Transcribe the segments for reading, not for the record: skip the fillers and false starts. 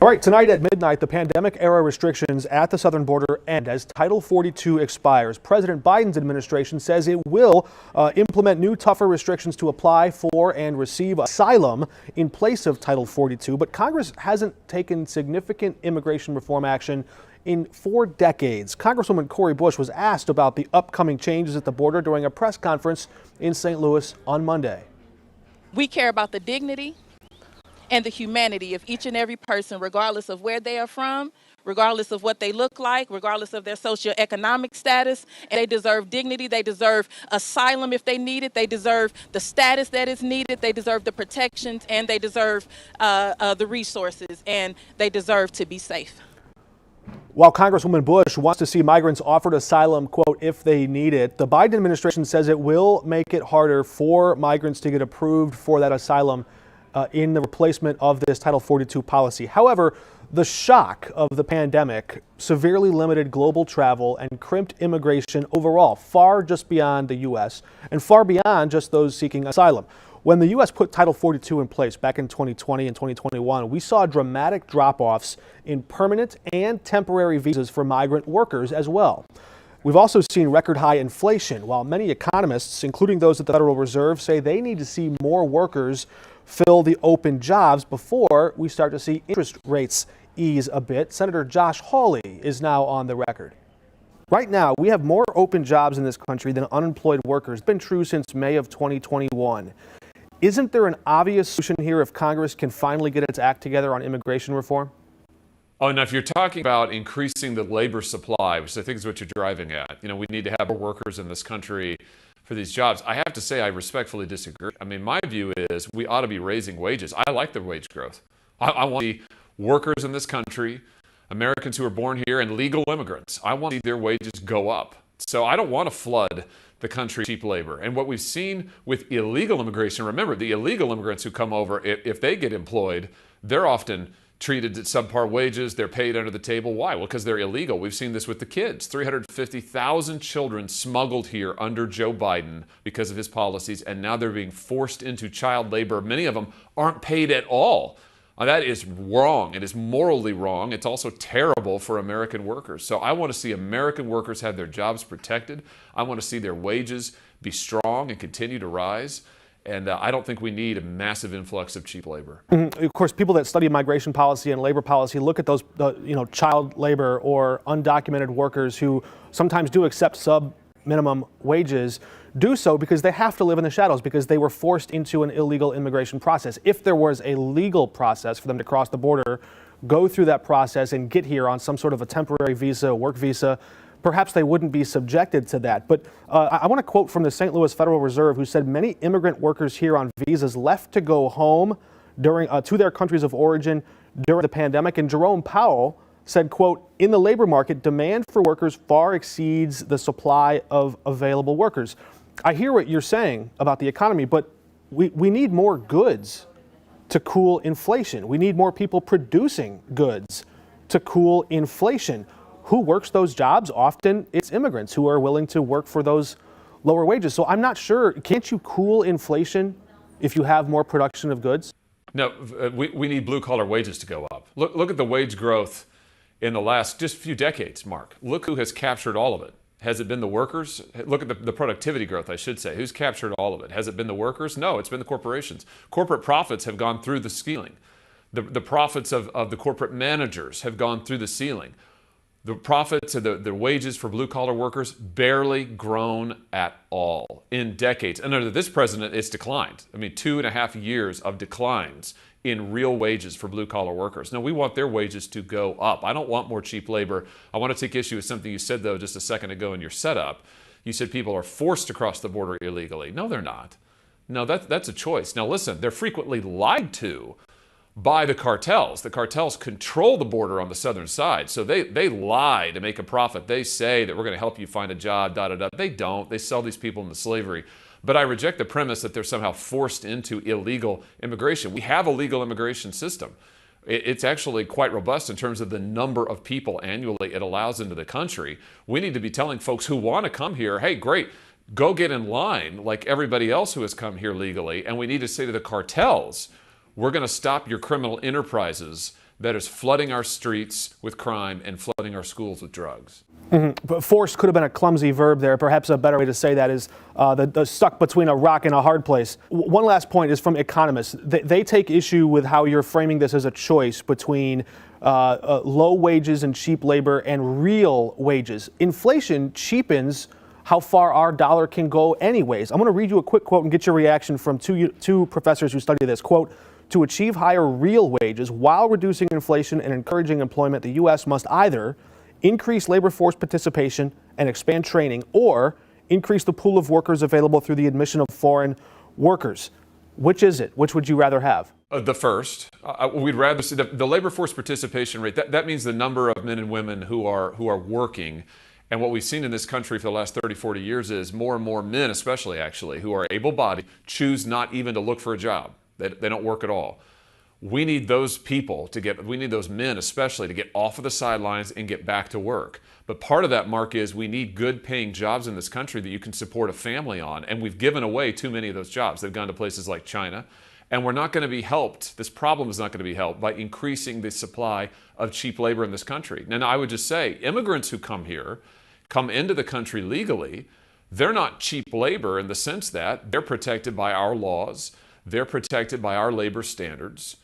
All right, tonight at midnight, the pandemic-era restrictions at the southern border end as Title 42 expires. President Biden's administration says it will implement new, tougher restrictions to apply for and receive asylum in place of Title 42, but Congress hasn't taken significant immigration reform action in 4 decades. Congresswoman Cori Bush was asked about the upcoming changes at the border during a press conference in St. Louis on Monday. We care about the dignity and the humanity of each and every person, regardless of where they are from, regardless of what they look like, regardless of their socioeconomic status. And they deserve dignity. They deserve asylum if they need it. They deserve the status that is needed. They deserve the protections, and they deserve the resources, and they deserve to be safe. While Congresswoman Bush wants to see migrants offered asylum, quote, if they need it, the Biden administration says it will make it harder for migrants to get approved for that asylum in the replacement of this Title 42 policy. However, the shock of the pandemic severely limited global travel and crimped immigration overall, far just beyond the U.S. and far beyond just those seeking asylum. When the U.S. put Title 42 in place back in 2020 and 2021, we saw dramatic drop-offs in permanent and temporary visas for migrant workers as well. We've also seen record high inflation, while many economists, including those at the Federal Reserve, say they need to see more workers fill the open jobs before we start to see interest rates ease a bit. Senator Josh Hawley is now on the record. Right now, we have more open jobs in this country than unemployed workers. It's been true since May of 2021. Isn't there an obvious solution here if Congress can finally get its act together on immigration reform? Oh, now if you're talking about increasing the labor supply, which I think is what you're driving at, we need to have more workers in this country for these jobs. I have to say I respectfully disagree. I mean, my view is we ought to be raising wages. I like the wage growth. I want to see workers in this country, Americans who are born here, and legal immigrants. I want to see their wages go up. So I don't want to flood the country with cheap labor. And what we've seen with illegal immigration, remember, the illegal immigrants who come over, if they get employed, they're often treated at subpar wages. They're paid under the table. Why? Well, because they're illegal. We've seen this with the kids. 350,000 children smuggled here under Joe Biden because of his policies, and now they're being forced into child labor. Many of them aren't paid at all. That is wrong. It is morally wrong. It's also terrible for American workers. So I want to see American workers have their jobs protected. I want to see their wages be strong and continue to rise. And I don't think we need a massive influx of cheap labor. Of course, people that study migration policy and labor policy look at those, child labor or undocumented workers who sometimes do accept sub-minimum wages, do so because they have to live in the shadows because they were forced into an illegal immigration process. If there was a legal process for them to cross the border, go through that process and get here on some sort of a temporary visa, work visa, perhaps they wouldn't be subjected to that. But I want to quote from the St. Louis Federal Reserve, who said many immigrant workers here on visas left to go home to their countries of origin during the pandemic. And Jerome Powell said, quote, in the labor market, demand for workers far exceeds the supply of available workers. I hear what you're saying about the economy, but we need more goods to cool inflation. We need more people producing goods to cool inflation. Who works those jobs? Often it's immigrants who are willing to work for those lower wages. So I'm not sure, can't you cool inflation if you have more production of goods? No, we need blue-collar wages to go up. Look at the wage growth in the last just few decades, Mark. Look who has captured all of it. Has it been the workers? Look at the productivity growth, I should say. Who's captured all of it? Has it been the workers? No, it's been the corporations. Corporate profits have gone through the ceiling. The profits of the corporate managers have gone through the ceiling. The profits of the wages for blue-collar workers barely grown at all in decades. And under this president, it's declined. I mean, 2.5 years of declines in real wages for blue-collar workers. Now, we want their wages to go up. I don't want more cheap labor. I want to take issue with something you said, though, just a second ago in your setup. You said people are forced to cross the border illegally. No, they're not. No, that's a choice. Now, listen, they're frequently lied to by the cartels. The cartels control the border on the southern side. So they lie to make a profit. They say that we're going to help you find a job, da-da-da. They don't. They sell these people into slavery. But I reject the premise that they're somehow forced into illegal immigration. We have a legal immigration system. It's actually quite robust in terms of the number of people annually it allows into the country. We need to be telling folks who want to come here, hey, great, go get in line like everybody else who has come here legally. And we need to say to the cartels, we're going to stop your criminal enterprises that is flooding our streets with crime and flooding our schools with drugs. But forced could have been a clumsy verb there. Perhaps a better way to say that is the stuck between a rock and a hard place. One last point is from economists. They take issue with how you're framing this as a choice between low wages and cheap labor and real wages. Inflation cheapens how far our dollar can go anyways. I'm going to read you a quick quote and get your reaction from two professors who study this. Quote, "To achieve higher real wages while reducing inflation and encouraging employment, the U.S. must either increase labor force participation and expand training, or increase the pool of workers available through the admission of foreign workers." Which is it? Which would you rather have? The first. We'd rather see the labor force participation rate. That means the number of men and women who are working. And what we've seen in this country for the last 30, 40 years is more and more men, especially actually, who are able-bodied, choose not even to look for a job. They don't work at all. We need those people we need those men especially to get off of the sidelines and get back to work. But part of that, Mark, is we need good paying jobs in this country that you can support a family on. And we've given away too many of those jobs. They've gone to places like China. And we're not going to be helped. This problem is not going to be helped by increasing the supply of cheap labor in this country. Now, I would just say immigrants who come into the country legally, they're not cheap labor in the sense that they're protected by our laws. They're protected by our labor standards.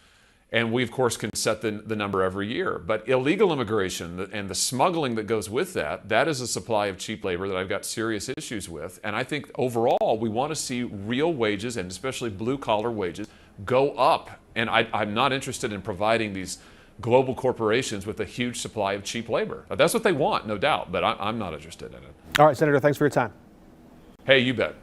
And we, of course, can set the number every year. But illegal immigration and the smuggling that goes with that is a supply of cheap labor that I've got serious issues with. And I think overall, we want to see real wages, and especially blue-collar wages, go up. And I'm not interested in providing these global corporations with a huge supply of cheap labor. That's what they want, no doubt, but I'm not interested in it. All right, Senator, thanks for your time. Hey, you bet.